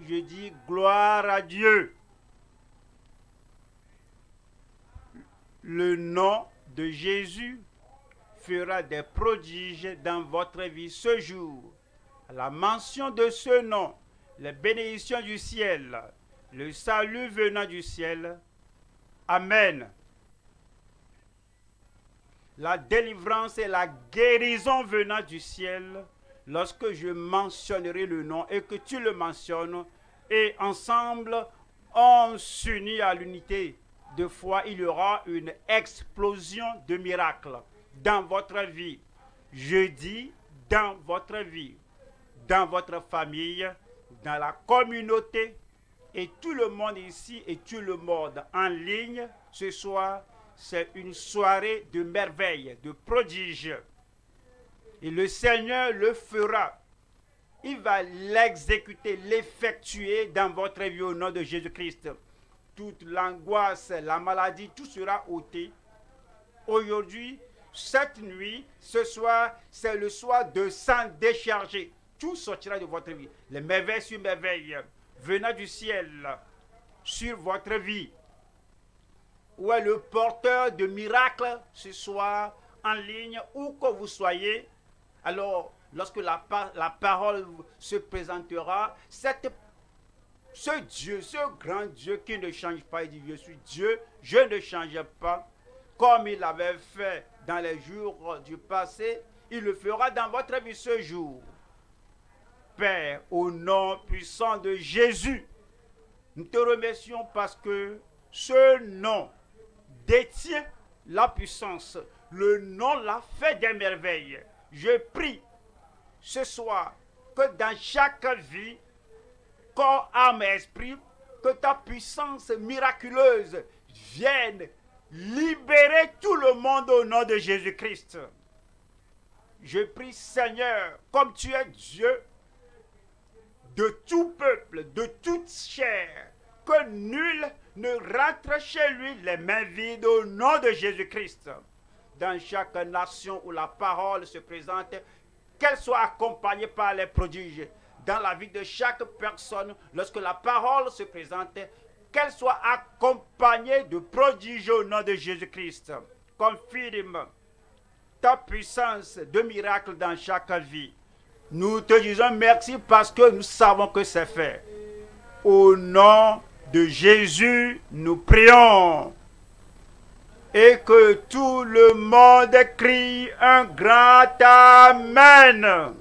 je dis gloire à Dieu. Le nom de Jésus fera des prodiges dans votre vie ce jour. À la mention de ce nom, les bénédictions du ciel, le salut venant du ciel. Amen. La délivrance et la guérison venant du ciel, lorsque je mentionnerai le nom et que tu le mentionnes, et ensemble, on s'unit à l'unité de foi, il y aura une explosion de miracles dans votre vie. Je dis dans votre vie, dans votre famille, dans la communauté, et tout le monde ici et tout le monde en ligne ce soir. C'est une soirée de merveille, de prodige. Et le Seigneur le fera. Il va l'exécuter, l'effectuer dans votre vie au nom de Jésus-Christ. Toute l'angoisse, la maladie, tout sera ôté. Aujourd'hui, cette nuit, ce soir, c'est le soir de sang déchargé. Tout sortira de votre vie. Les merveilles sur merveilles venant du ciel sur votre vie. Où est le porteur de miracles ce soir en ligne, où que vous soyez? Alors, lorsque la parole se présentera, ce Dieu, ce grand Dieu qui ne change pas, il dit, je suis Dieu, je ne change pas. Comme il l'avait fait dans les jours du passé, il le fera dans votre vie ce jour. Père, au nom puissant de Jésus, nous te remercions parce que ce nom détient la puissance. Le nom l'a fait des merveilles. Je prie ce soir que dans chaque vie, corps, âme et esprit, que ta puissance miraculeuse vienne libérer tout le monde au nom de Jésus-Christ. Je prie, Seigneur, comme tu es Dieu, de tout peuple, de toute chair, que nul ne rentre chez lui les mains vides au nom de Jésus-Christ. Dans chaque nation où la parole se présente, qu'elle soit accompagnée par les prodiges. Dans la vie de chaque personne, lorsque la parole se présente, qu'elle soit accompagnée de prodiges au nom de Jésus-Christ. Confirme ta puissance de miracle dans chaque vie. Nous te disons merci parce que nous savons que c'est fait. Au nom de Jésus, nous prions. Et que tout le monde crie un grand Amen.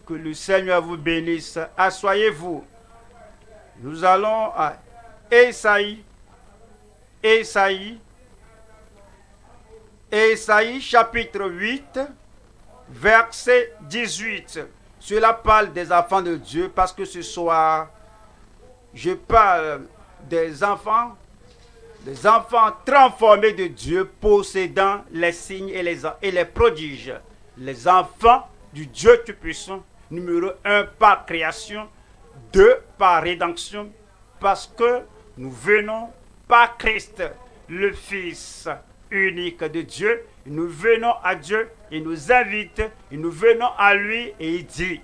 Que le Seigneur vous bénisse. Asseyez-vous. Nous allons à Ésaïe chapitre 8, verset 18. Cela parle des enfants de Dieu parce que ce soir, je parle des enfants transformés de Dieu possédant les signes et les prodiges. Les enfants du Dieu Tout-Puissant, numéro 1 par création, 2 par rédemption, parce que nous venons par Christ, le Fils unique de Dieu. Nous venons à Dieu, il nous invite, et nous venons à lui et il dit,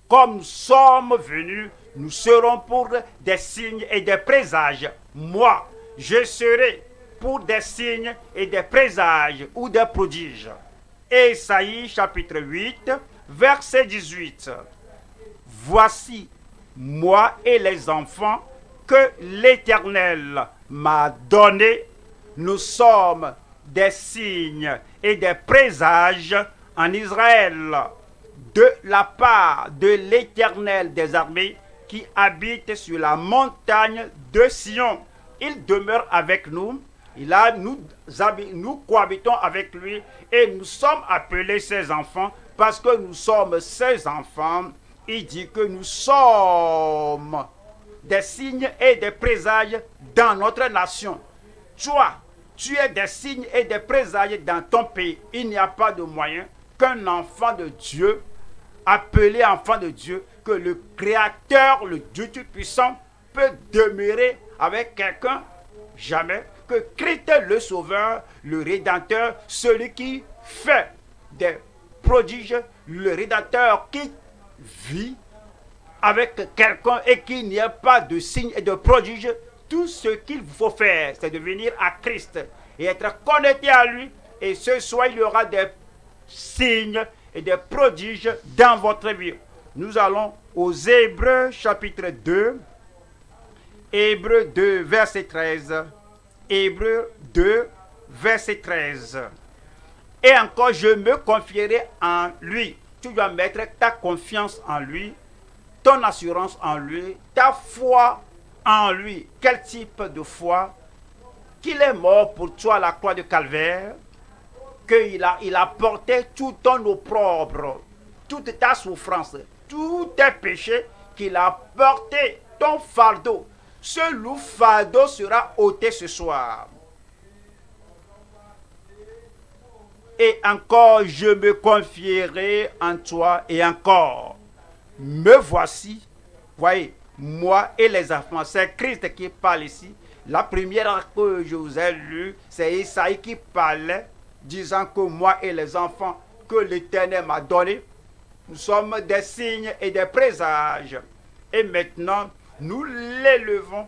comme nous sommes venus, nous serons pour des signes et des présages. Moi, je serai pour des signes et des présages ou des prodiges. Ésaïe chapitre 8, verset 18. Voici, moi et les enfants que l'Éternel m'a donnés, nous sommes des signes et des présages en Israël, de la part de l'Éternel des armées qui habite sur la montagne de Sion. Il demeure avec nous, nous cohabitons avec lui et nous sommes appelés ses enfants parce que nous sommes ses enfants. Il dit que nous sommes des signes et des présages dans notre nation. Toi, tu es des signes et des présages dans ton pays. Il n'y a pas de moyen qu'un enfant de Dieu, appelé enfant de Dieu, que le Créateur, le Dieu Tout-Puissant, peut demeurer avec quelqu'un. Jamais. Que Christ le Sauveur, le Rédempteur, celui qui fait des prodiges, le Rédempteur qui vit, avec quelqu'un et qu'il n'y a pas de signes et de prodiges, tout ce qu'il vous faut faire, c'est de venir à Christ et être connecté à lui. Et ce soir, il y aura des signes et des prodiges dans votre vie. Nous allons aux Hébreux chapitre 2, Hébreux 2, verset 13. Hébreux 2, verset 13. Et encore, je me confierai en lui. Tu dois mettre ta confiance en lui, ton assurance en lui, ta foi en lui. Quel type de foi? Qu'il est mort pour toi à la croix de Calvaire, qu'il a porté tout ton opprobre, toute ta souffrance, tous tes péchés, qu'il a porté ton fardeau. Ce lourd fardeau sera ôté ce soir. Et encore, je me confierai en toi et encore. Me voici, voyez, moi et les enfants. C'est Christ qui parle ici. La première que je vous ai lue, c'est Isaïe qui parlait, disant que moi et les enfants que l'Éternel m'a donnés, nous sommes des signes et des présages. Et maintenant, nous l'élevons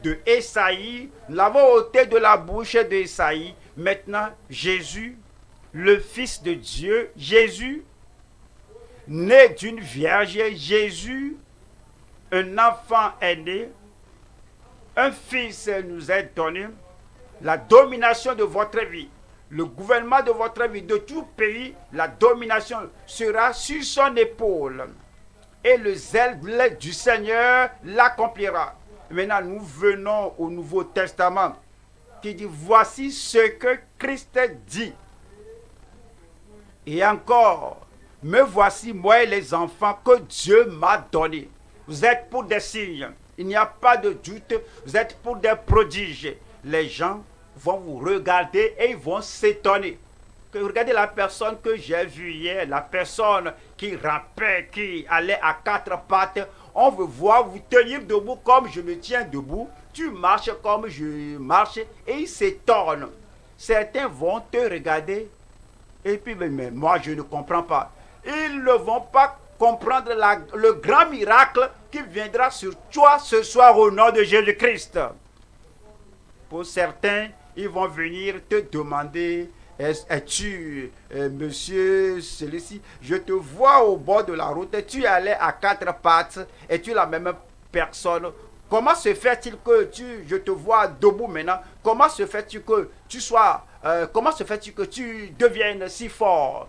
de Isaïe, nous l'avons ôté de la bouche d'Isaïe. Maintenant, Jésus, le Fils de Dieu, Jésus, né d'une vierge, Jésus, un enfant est né, un fils nous est donné, la domination de votre vie, le gouvernement de votre vie, de tout pays, la domination sera sur son épaule. Et le zèle du Seigneur l'accomplira. Maintenant, nous venons au Nouveau Testament qui dit, voici ce que Christ dit. Et encore, me voici, moi et les enfants que Dieu m'a donnés. Vous êtes pour des signes. Il n'y a pas de doute. Vous êtes pour des prodiges. Les gens vont vous regarder et ils vont s'étonner. Regardez la personne que j'ai vue hier, la personne qui rampait, qui allait à quatre pattes. On veut voir vous tenir debout comme je me tiens debout. Tu marches comme je marche et ils s'étonnent. Certains vont te regarder et puis, mais moi je ne comprends pas. Ils ne vont pas comprendre le grand miracle qui viendra sur toi ce soir au nom de Jésus-Christ. Pour certains, ils vont venir te demander, es-tu, monsieur celui-ci, je te vois au bord de la route, tu allais à quatre pattes, es-tu la même personne? Comment se fait-il que je te vois debout maintenant? Comment se fait-il que tu sois, comment se fait-il que tu deviennes si fort?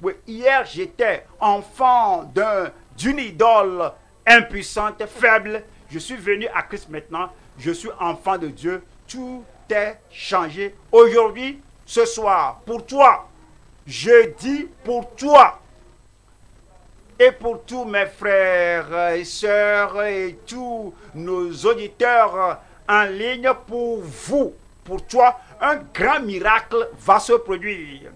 Oui, hier, j'étais enfant d'une idole impuissante, faible. Je suis venu à Christ maintenant. Je suis enfant de Dieu. Tout est changé. Aujourd'hui, ce soir, pour toi, je dis pour toi et pour tous mes frères et sœurs et tous nos auditeurs en ligne, pour vous, pour toi, un grand miracle va se produire.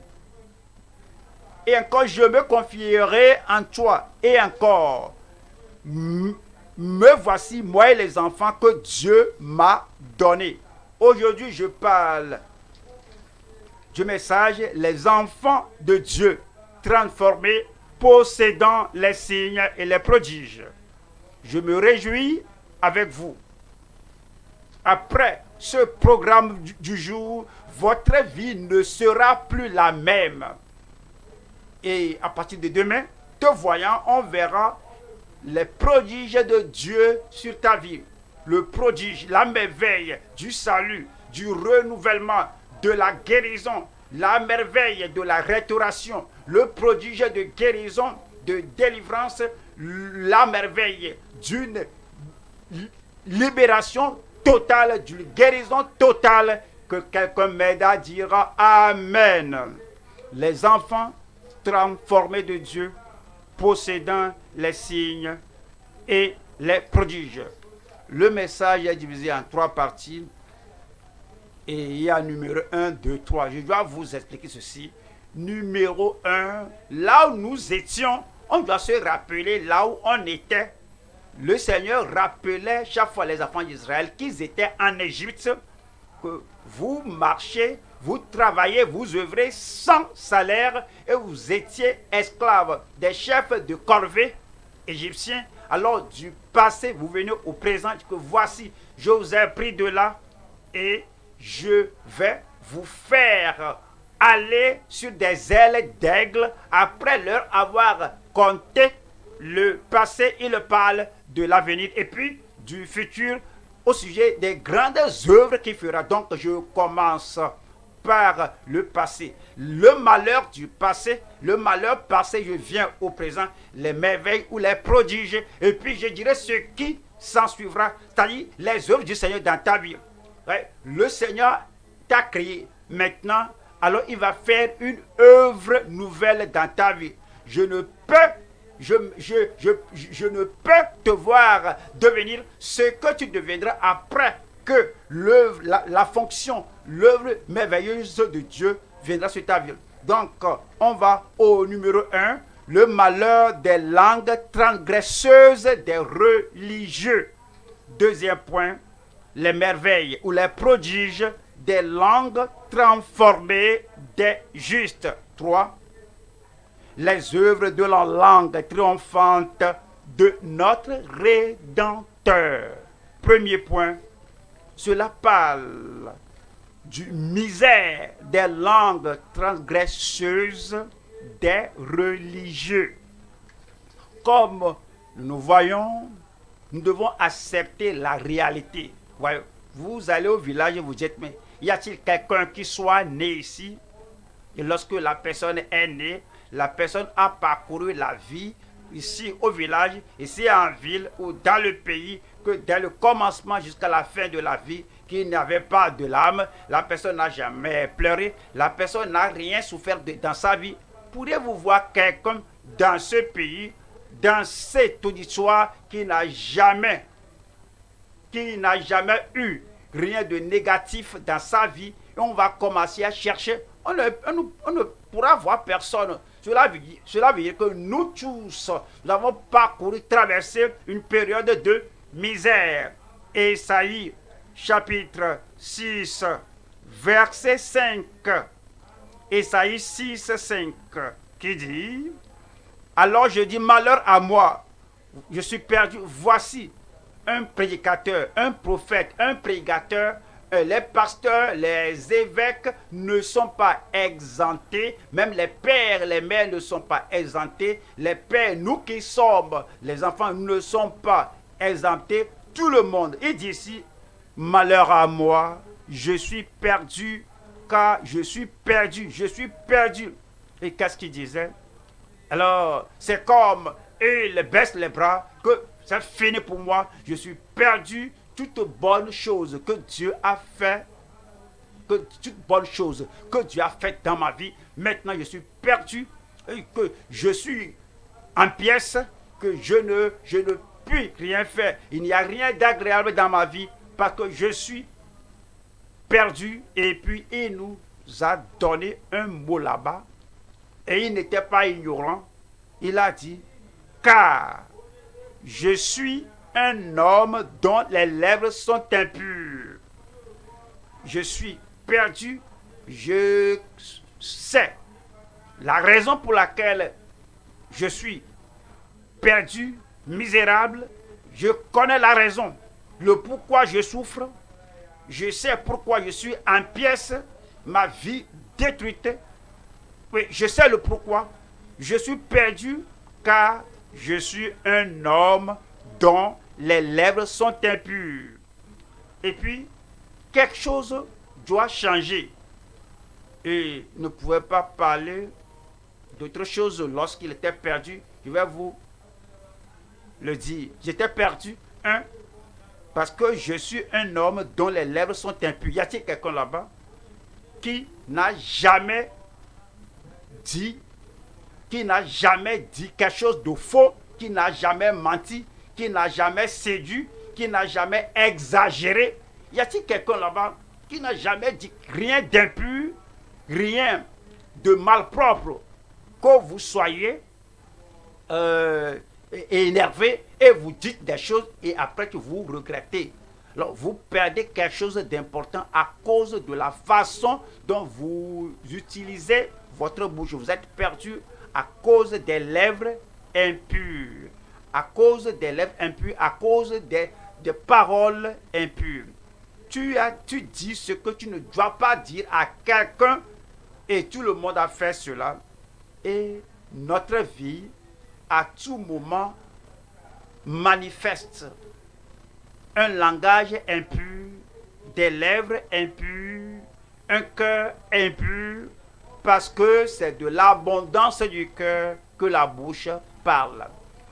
Et encore, je me confierai en toi. Et encore, me voici, moi et les enfants que Dieu m'a donnés. Aujourd'hui, je parle du message, les enfants de Dieu, transformés, possédant les signes et les prodiges. Je me réjouis avec vous. Après ce programme du jour, votre vie ne sera plus la même. Et à partir de demain, te voyant, on verra les prodiges de Dieu sur ta vie. Le prodige, la merveille du salut, du renouvellement, de la guérison, la merveille de la restauration, le prodige de guérison, de délivrance, la merveille d'une libération totale, d'une guérison totale, que quelqu'un m'aide à dire Amen. Les enfants transformés de Dieu, possédant les signes et les prodiges. Le message est divisé en 3 parties. Et il y a numéro 1, 2, 3. Je dois vous expliquer ceci. Numéro 1, là où nous étions, on doit se rappeler là où on était. Le Seigneur rappelait chaque fois les enfants d'Israël qu'ils étaient en Égypte, que vous marchez, vous travaillez, vous œuvrez sans salaire et vous étiez esclaves des chefs de corvée égyptiens Alors du passé, vous venez au présent, que voici, je vous ai pris de là et je vais vous faire aller sur des ailes d'aigle. Après leur avoir compté le passé, il parle de l'avenir et puis du futur au sujet des grandes œuvres qu'il fera. Donc je commence par le passé. Le malheur du passé, le malheur passé, je viens au présent, les merveilles ou les prodiges, et puis je dirais ce qui s'en suivra, c'est-à-dire les œuvres du Seigneur dans ta vie. Ouais, le Seigneur t'a créé maintenant, alors il va faire une œuvre nouvelle dans ta vie. Je ne peux te voir devenir ce que tu deviendras après que l'œuvre, la fonction, l'œuvre merveilleuse de Dieu viendra sur ta vie. Donc, on va au numéro 1, le malheur des langues transgresseuses des religieux. Deuxième point, les merveilles ou les prodiges des langues transformées des justes. 3. Les œuvres de la langue triomphante de notre Rédempteur. Premier point, cela parle du misère des langues transgresseuses des religieux. Comme nous voyons, nous devons accepter la réalité. Voyez, vous allez au village et vous dites, mais y a-t-il quelqu'un qui soit né ici? Et lorsque la personne est née, la personne a parcouru la vie ici au village, ici en ville ou dans le pays, que dès le commencement jusqu'à la fin de la vie, qu'il n'y avait pas de l'âme, la personne n'a jamais pleuré, la personne n'a rien souffert dans sa vie. Pourriez-vous voir quelqu'un dans ce pays, dans cette auditoire, qui n'a jamais eu rien de négatif dans sa vie, et on va commencer à chercher, on ne pourra voir personne. Cela veut dire que nous tous, nous avons parcouru, traversé une période de misère. Ésaïe, chapitre 6, verset 5. Ésaïe 6, 5, qui dit, alors je dis, malheur à moi, je suis perdu. Voici un prédicateur, un prophète, un prédicateur. Les pasteurs, les évêques ne sont pas exemptés, même les pères, les mères ne sont pas exemptés, les pères, nous qui sommes les enfants, ne sont pas exemptés, tout le monde. Il dit ici, malheur à moi, je suis perdu, car je suis perdu, je suis perdu. Et qu'est-ce qu'il disait? Alors, c'est comme il baisse les bras, que c'est fini pour moi, je suis perdu. Toute bonne chose que Dieu a fait, toute bonne chose que Dieu a fait dans ma vie, maintenant je suis perdu, et que je suis en pièces, que je ne puis rien faire. Il n'y a rien d'agréable dans ma vie parce que je suis perdu. Et puis il nous a donné un mot là-bas et il n'était pas ignorant. Il a dit, car je suis un homme dont les lèvres sont impures. Je suis perdu. Je sais la raison pour laquelle je suis perdu, misérable. Je connais la raison, le pourquoi je souffre. Je sais pourquoi je suis en pièces, ma vie détruite. Oui, je sais le pourquoi. Je suis perdu car je suis un homme dont les lèvres sont impures. Et puis, quelque chose doit changer. Et il ne pouvait pas parler d'autre chose lorsqu'il était perdu. Je vais vous le dire. J'étais perdu, parce que je suis un homme dont les lèvres sont impures. Y a-t-il quelqu'un là-bas qui n'a jamais dit quelque chose de faux, qui n'a jamais menti, qui n'a jamais séduit, qui n'a jamais exagéré? Y a-t-il quelqu'un là-bas qui n'a jamais dit rien d'impur, rien de malpropre, que vous soyez énervé et vous dites des choses et après que vous regrettez? Alors, vous perdez quelque chose d'important à cause de la façon dont vous utilisez votre bouche. Vous êtes perdu à cause des lèvres impures. à cause des lèvres impures, à cause des paroles impures. Tu dis ce que tu ne dois pas dire à quelqu'un et tout le monde a fait cela. Et notre vie, à tout moment, manifeste un langage impur, des lèvres impures, un cœur impur, parce que c'est de l'abondance du cœur que la bouche parle.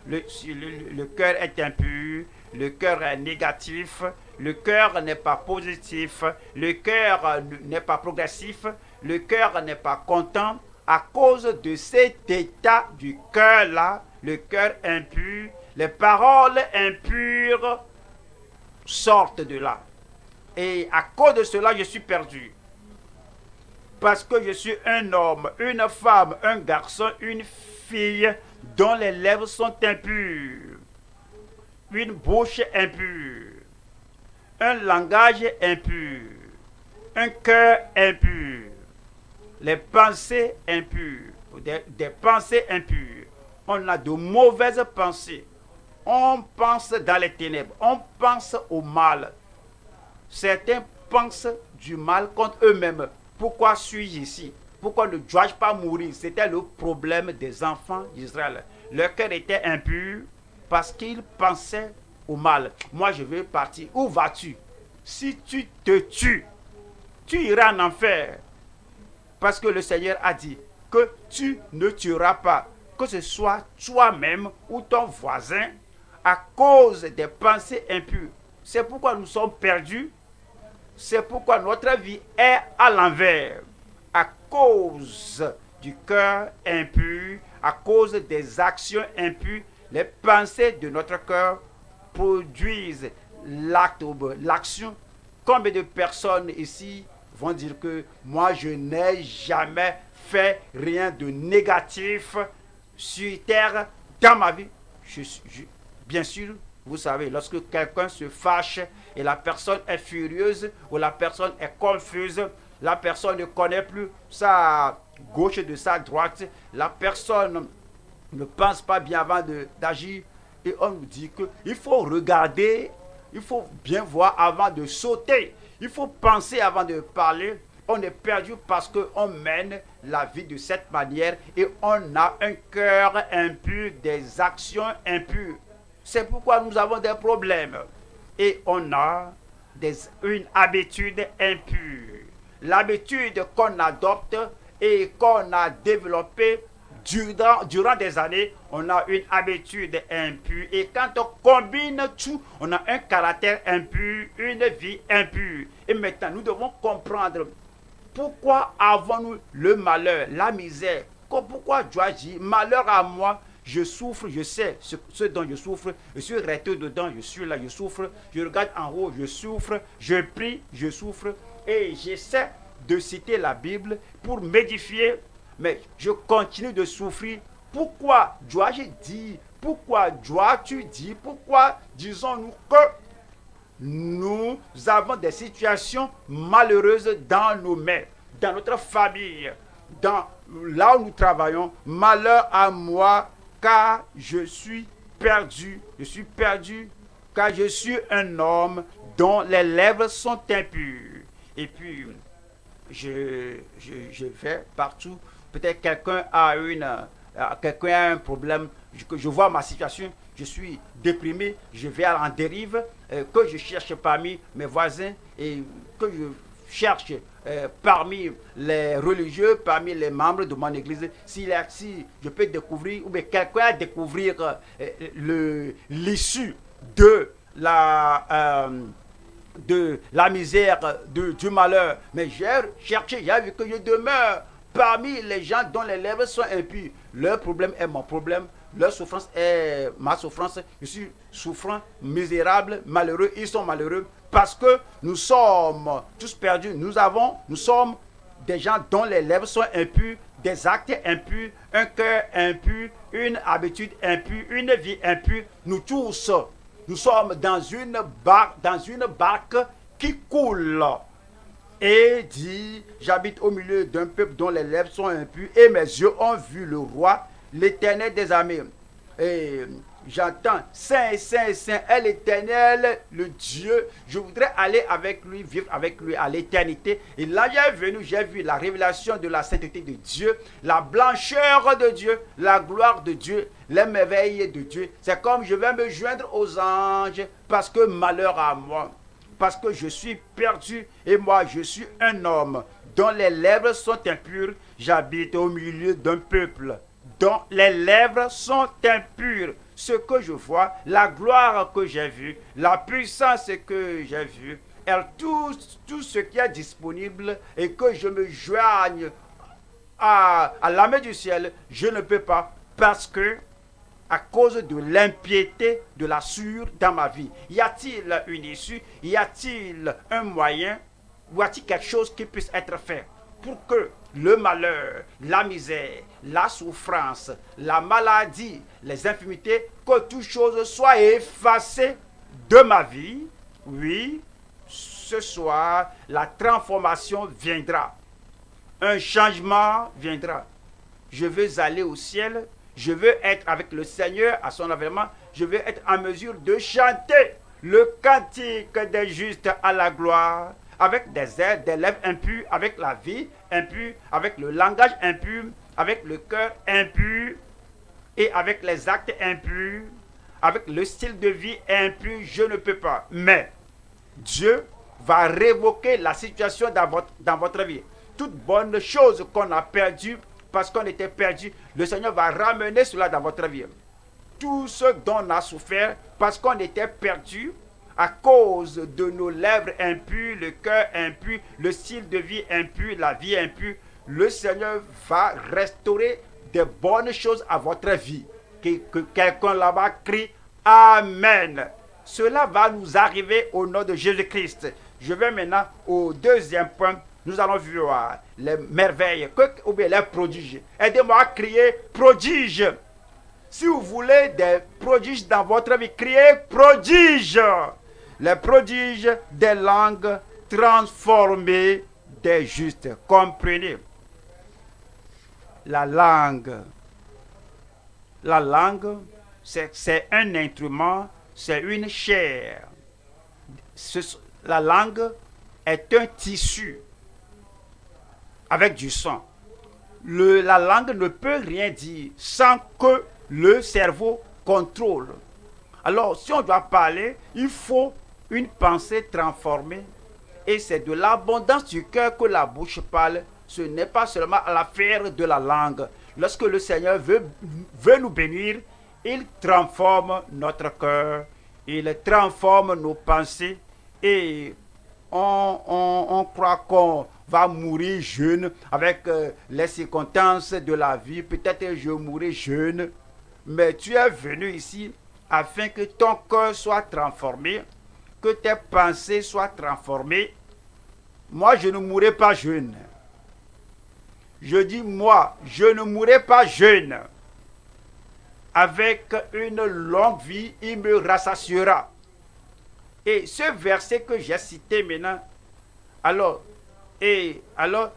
Le cœur est impur, le cœur est négatif, le cœur n'est pas positif, le cœur n'est pas progressif, le cœur n'est pas content. À cause de cet état du cœur-là, le cœur impur, les paroles impures sortent de là. Et à cause de cela, je suis perdu. Parce que je suis un homme, une femme, un garçon, une fille dont les lèvres sont impures, une bouche impure, un langage impur, un cœur impur, les pensées impures, des pensées impures. On a de mauvaises pensées. On pense dans les ténèbres, on pense au mal. Certains pensent du mal contre eux-mêmes. Pourquoi suis-je ici? Pourquoi ne dois-je pas mourir? C'était le problème des enfants d'Israël. Leur cœur était impur parce qu'ils pensaient au mal. Moi, je veux partir. Où vas-tu? Si tu te tues, tu iras en enfer. Parce que le Seigneur a dit que tu ne tueras pas, que ce soit toi-même ou ton voisin, à cause des pensées impures. C'est pourquoi nous sommes perdus. C'est pourquoi notre vie est à l'envers. À cause du cœur impur, à cause des actions impures, les pensées de notre cœur produisent l'action. Combien de personnes ici vont dire que moi je n'ai jamais fait rien de négatif sur terre dans ma vie? Bien sûr, vous savez, lorsque quelqu'un se fâche et la personne est furieuse ou la personne est confuse, la personne ne connaît plus sa gauche de sa droite, la personne ne pense pas bien avant d'agir, et on nous dit qu'il faut regarder, il faut bien voir avant de sauter, il faut penser avant de parler. On est perdu parce qu'on mène la vie de cette manière et on a un cœur impur, des actions impures. C'est pourquoi nous avons des problèmes. Et on a une habitude impure. L'habitude qu'on adopte et qu'on a développée durant des années, on a une habitude impure. Et quand on combine tout, on a un caractère impur, une vie impure. Et maintenant, nous devons comprendre pourquoi avons-nous le malheur, la misère. Pourquoi dois-je dire malheur à moi? Je souffre, je sais ce dont je souffre, je suis resté dedans, je suis là, je souffre, je regarde en haut, je souffre, je prie, je souffre, et j'essaie de citer la Bible pour m'édifier, mais je continue de souffrir. Pourquoi dois-je dire, pourquoi dois-tu dire, pourquoi disons-nous que nous avons des situations malheureuses dans nos mains, dans notre famille, là où nous travaillons? Malheur à moi, car je suis perdu, car je suis un homme dont les lèvres sont impures. Et puis, je vais partout. Peut-être quelqu'un a un problème, je vois ma situation, je suis déprimé, je vais en dérive, que je cherche parmi mes voisins et que je cherche parmi les religieux, parmi les membres de mon église, si je peux découvrir, ou bien quelqu'un a découvrir l'issue de la misère, du malheur. Mais j'ai cherché, j'ai vu que je demeure parmi les gens dont les lèvres sont impures. Leur problème est mon problème, leur souffrance est ma souffrance. Je suis souffrant, misérable, malheureux, ils sont malheureux. Parce que nous sommes tous perdus. Nous sommes des gens dont les lèvres sont impures, des actes impurs, un cœur impur, une habitude impure, une vie impure. Nous tous, nous sommes dans une barque qui coule. Et dit, j'habite au milieu d'un peuple dont les lèvres sont impures, et mes yeux ont vu le roi, l'Éternel des armées. Et j'entends Saint, Saint, Saint est l'Éternel, le Dieu. Je voudrais aller avec lui, vivre avec lui à l'éternité. Et là, j'ai vu la révélation de la sainteté de Dieu, la blancheur de Dieu, la gloire de Dieu, les merveilles de Dieu. C'est comme je vais me joindre aux anges parce que malheur à moi, parce que je suis perdu et moi, je suis un homme dont les lèvres sont impures. J'habite au milieu d'un peuple dont les lèvres sont impures. Ce que je vois, la gloire que j'ai vue, la puissance que j'ai vue, et tout ce qui est disponible et que je me joigne à la main du ciel, je ne peux pas parce que à cause de l'impiété de la souillure dans ma vie. Y a-t-il une issue? Y a-t-il un moyen? Ou y a-t-il quelque chose qui puisse être fait pour que le malheur, la misère, la souffrance, la maladie, les infirmités, que toutes choses soient effacées de ma vie? Oui, ce soir, la transformation viendra. Un changement viendra. Je veux aller au ciel. Je veux être avec le Seigneur à son avènement. Je veux être en mesure de chanter le cantique des justes à la gloire, avec des airs, des lèvres impures, avec la vie impure, avec le langage impur, avec le cœur impur et avec les actes impurs, avec le style de vie impur. Je ne peux pas. Mais Dieu va révoquer la situation dans votre vie. Toute bonne chose qu'on a perdue, parce qu'on était perdu, le Seigneur va ramener cela dans votre vie. Tout ce dont on a souffert, parce qu'on était perdu, à cause de nos lèvres impures, le cœur impur, le style de vie impur, la vie impure, le Seigneur va restaurer de bonnes choses à votre vie. Que quelqu'un là-bas crie Amen. Cela va nous arriver au nom de Jésus-Christ. Je vais maintenant au deuxième point. Nous allons voir les merveilles, ou bien les prodiges. Aidez-moi à crier prodige. Si vous voulez des prodiges dans votre vie, criez prodige. Les prodiges des langues transformées des justes. Comprenez. La langue, c'est un instrument, c'est une chair. La langue est un tissu avec du sang. La langue ne peut rien dire sans que le cerveau contrôle. Alors, si on doit parler, il faut une pensée transformée. Et c'est de l'abondance du cœur que la bouche parle. Ce n'est pas seulement à l'affaire de la langue. Lorsque le Seigneur veut nous bénir, il transforme notre cœur, il transforme nos pensées et on croit qu'on va mourir jeune avec les circonstances de la vie. Peut-être je mourrai jeune, mais tu es venu ici afin que ton cœur soit transformé, que tes pensées soient transformées. Moi, je ne mourrai pas jeune. Je dis moi, je ne mourrai pas jeune. Avec une longue vie, il me rassasiera. Et ce verset que j'ai cité maintenant, alors,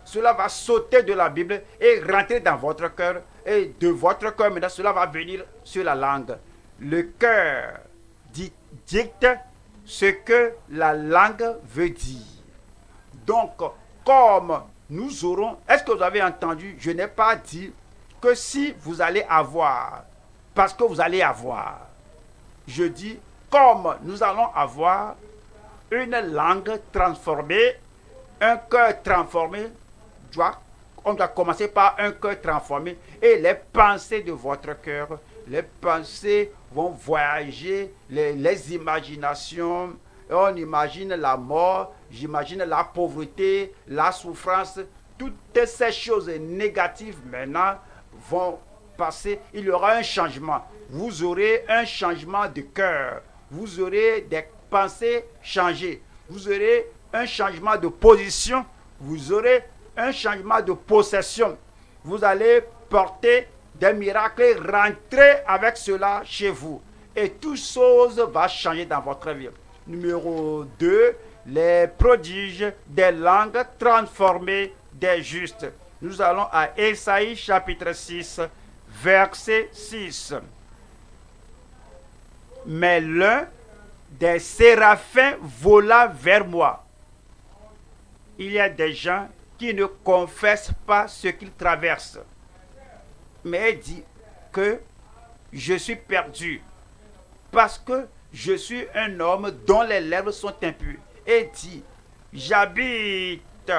cela va sauter de la Bible et rentrer dans votre cœur. Et de votre cœur, maintenant, cela va venir sur la langue. Le cœur dicte ce que la langue veut dire. Donc, comme nous aurons... Est-ce que vous avez entendu? Je n'ai pas dit que si vous allez avoir, parce que vous allez avoir. Je dis, comme nous allons avoir une langue transformée, un cœur transformé, on doit commencer par un cœur transformé. Et les pensées de votre cœur, les pensées vont voyager, les imaginations. On imagine la mort, j'imagine la pauvreté, la souffrance. Toutes ces choses négatives maintenant vont passer. Il y aura un changement. Vous aurez un changement de cœur. Vous aurez des pensées changées. Vous aurez un changement de position. Vous aurez un changement de possession. Vous allez porter des miracles et rentrer avec cela chez vous. Et toute chose va changer dans votre vie. Numéro 2, les prodiges des langues transformées des justes. Nous allons à Ésaïe chapitre 6, verset 6. Mais l'un des séraphins vola vers moi. Il y a des gens qui ne confessent pas ce qu'ils traversent. Mais il dit que je suis perdu parce que je suis un homme dont les lèvres sont impures. Et dit, j'habite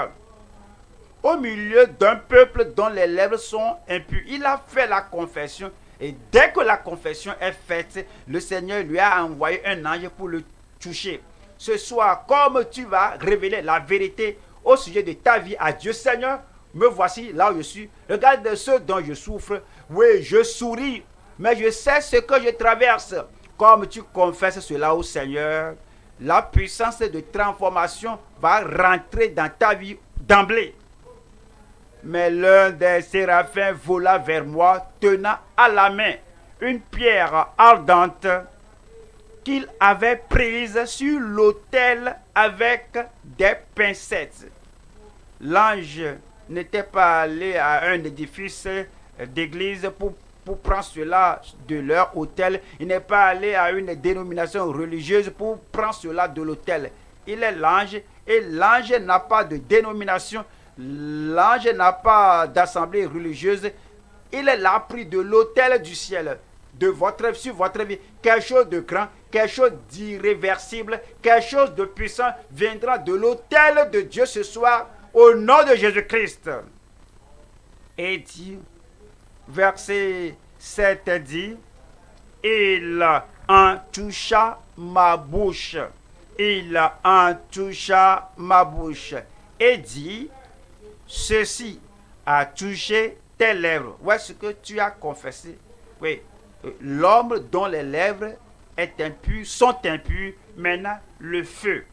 au milieu d'un peuple dont les lèvres sont impures. Il a fait la confession. Et dès que la confession est faite, le Seigneur lui a envoyé un ange pour le toucher. Ce soir, comme tu vas révéler la vérité au sujet de ta vie à Dieu, Seigneur, me voici là où je suis. Regarde ce dont je souffre. Oui, je souris, mais je sais ce que je traverse. Comme tu confesses cela au Seigneur, la puissance de transformation va rentrer dans ta vie d'emblée. Mais l'un des séraphins vola vers moi, tenant à la main une pierre ardente qu'il avait prise sur l'autel avec des pincettes. L'ange n'était pas allé à un édifice d'église pour prendre cela de leur autel. Il n'est pas allé à une dénomination religieuse pour prendre cela de l'autel. Il est l'ange et l'ange n'a pas de dénomination. L'ange n'a pas d'assemblée religieuse. Il est là pris de l'autel du ciel, de sur votre vie. Quelque chose de grand, quelque chose d'irréversible, quelque chose de puissant viendra de l'autel de Dieu ce soir au nom de Jésus-Christ. Et dit, verset 7 dit, il en toucha ma bouche. Il en toucha ma bouche. Et dit, ceci a touché tes lèvres. Voici ce que tu as confessé. Oui, l'homme dont les lèvres est impur, sont impurs, maintenant le feu.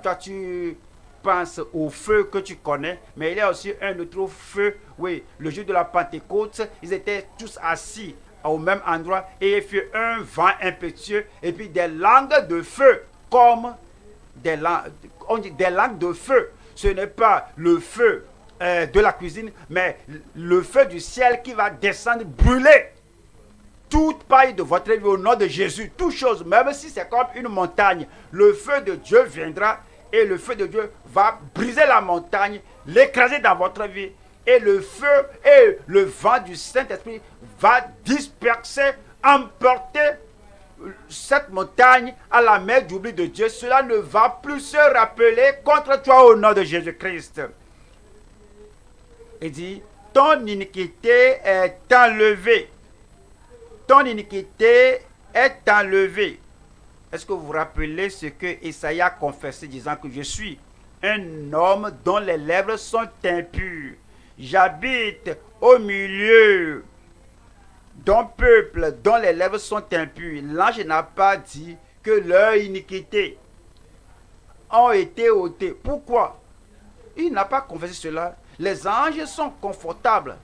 Toi, tu penses au feu que tu connais, mais il y a aussi un autre feu. Oui, le jour de la Pentecôte, ils étaient tous assis au même endroit et il fut un vent impétueux et puis des langues de feu, comme des langues de feu. Ce n'est pas le feu de la cuisine, mais le feu du ciel qui va descendre, brûler toute paille de votre vie au nom de Jésus. Toute chose, même si c'est comme une montagne, le feu de Dieu viendra et le feu de Dieu va briser la montagne, l'écraser dans votre vie. Et le feu et le vent du Saint-Esprit va disperser, emporter cette montagne à la mer d'oubli de Dieu. Cela ne va plus se rappeler contre toi au nom de Jésus-Christ. Il dit, ton iniquité est enlevée. Ton iniquité est enlevée. Est-ce que vous vous rappelez ce que Isaïe a confessé disant que je suis un homme dont les lèvres sont impures. J'habite au milieu d'un peuple dont les lèvres sont impures. L'ange n'a pas dit que leurs iniquités ont été ôtées. Pourquoi? Il n'a pas confessé cela. Les anges sont confortables.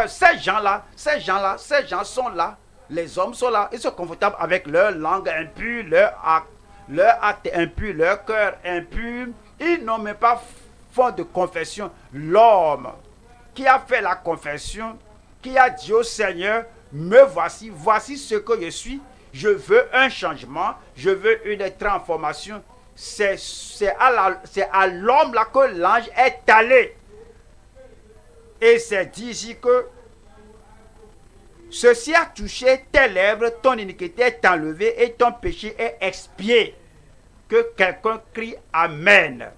Ces gens sont là. Les hommes sont là. Ils sont confortables avec leur langue impure, leur acte impur, leur cœur impur. Ils n'ont même pas fait de confession. L'homme qui a fait la confession, qui a dit au Seigneur, me voici, voici ce que je suis. Je veux un changement, je veux une transformation. C'est à l'homme là que l'ange est allé. Et c'est dit ici que ceci a touché tes lèvres, ton iniquité est enlevée et ton péché est expié. Que quelqu'un crie Amen.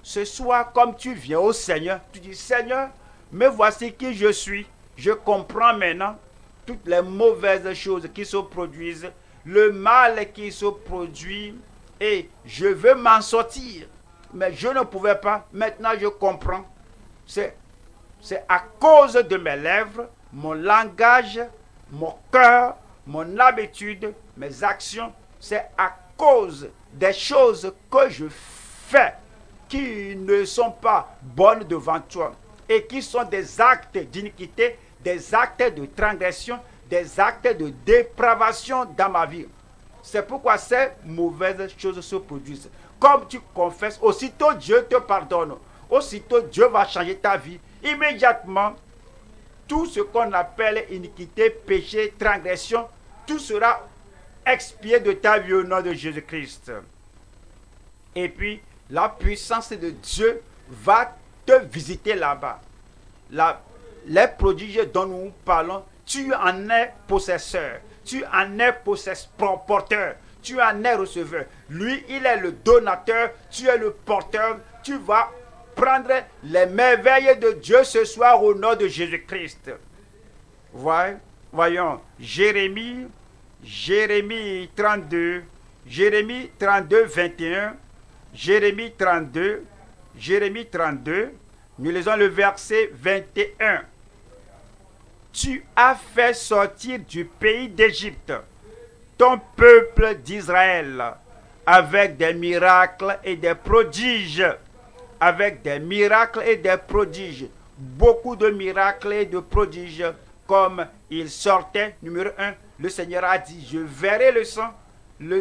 Ce soir, comme tu viens au Seigneur, tu dis Seigneur, me voici qui je suis. Je comprends maintenant toutes les mauvaises choses qui se produisent, le mal qui se produit, et je veux m'en sortir. Mais je ne pouvais pas. Maintenant, je comprends. C'est à cause de mes lèvres, mon langage, mon cœur, mon habitude, mes actions. C'est à cause des choses que je fais qui ne sont pas bonnes devant toi et qui sont des actes d'iniquité, des actes de transgression, des actes de dépravation dans ma vie. C'est pourquoi ces mauvaises choses se produisent. Comme tu confesses, aussitôt Dieu te pardonne. Aussitôt Dieu va changer ta vie. Immédiatement, tout ce qu'on appelle iniquité, péché, transgression, tout sera expié de ta vie au nom de Jésus-Christ. Et puis, la puissance de Dieu va te visiter là-bas. Les prodiges dont nous parlons, tu en es possesseur, tu en es porteur, tu en es receveur. Lui, il est le donateur, tu es le porteur. Tu vas prendre les merveilles de Dieu ce soir au nom de Jésus-Christ. Voyons, Jérémie 32, 21, Jérémie 32, nous lisons le verset 21. Tu as fait sortir du pays d'Égypte ton peuple d'Israël avec des miracles et des prodiges. Avec des miracles et des prodiges. Beaucoup de miracles et de prodiges. Comme il sortait, numéro 1, le Seigneur a dit, je verrai le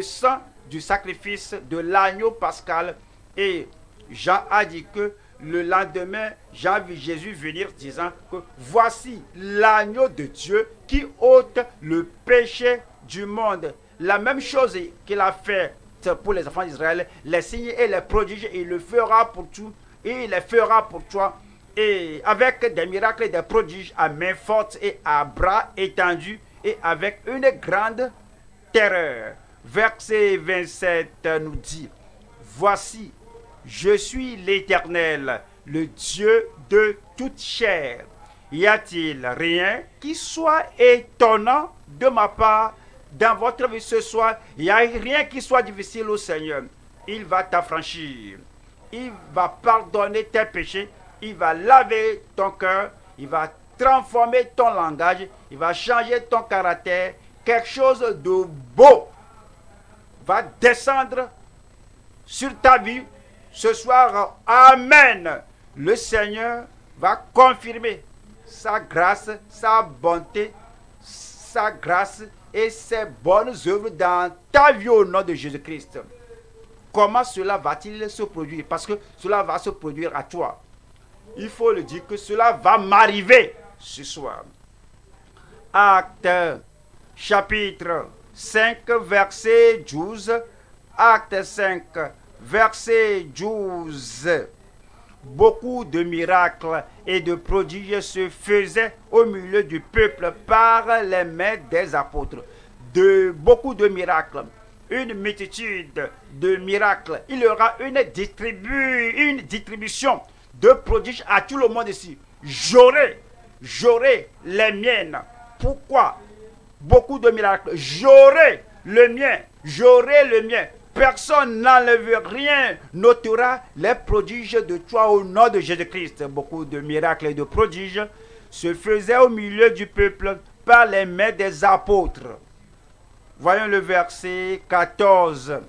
sang du sacrifice de l'agneau pascal. Et Jean a dit que le lendemain, Jean a vu Jésus venir disant que voici l'agneau de Dieu qui ôte le péché du monde. La même chose qu'il a fait pour les enfants d'Israël, les signes et les prodiges, il le fera pour tout, et il les fera pour toi. Et avec des miracles et des prodiges à main forte et à bras étendus et avec une grande terreur. Verset 27 nous dit, voici, je suis l'Éternel, le Dieu de toute chair. Y a-t-il rien qui soit étonnant de ma part dans votre vie ce soir? Il n'y a rien qui soit difficile au Seigneur. Il va t'affranchir. Il va pardonner tes péchés. Il va laver ton cœur. Il va transformer ton langage. Il va changer ton caractère. Quelque chose de beau va descendre sur ta vie ce soir. Amen. Le Seigneur va confirmer sa grâce, sa bonté, sa grâce et ses bonnes œuvres dans ta vie au nom de Jésus-Christ. Comment cela va-t-il se produire? Parce que cela va se produire à toi. Il faut le dire que cela va m'arriver ce soir. Acte chapitre 5 verset 12. Acte 5 verset 12. Beaucoup de miracles et de prodiges se faisaient au milieu du peuple par les mains des apôtres. Beaucoup de miracles, une multitude de miracles. Il y aura une distribution de prodiges à tout le monde ici. J'aurai les miennes. Pourquoi? Beaucoup de miracles. J'aurai le mien. Personne n'enlève rien, n'ôtera les prodiges de toi au nom de Jésus-Christ. Beaucoup de miracles et de prodiges se faisaient au milieu du peuple par les mains des apôtres. Voyons le verset 14.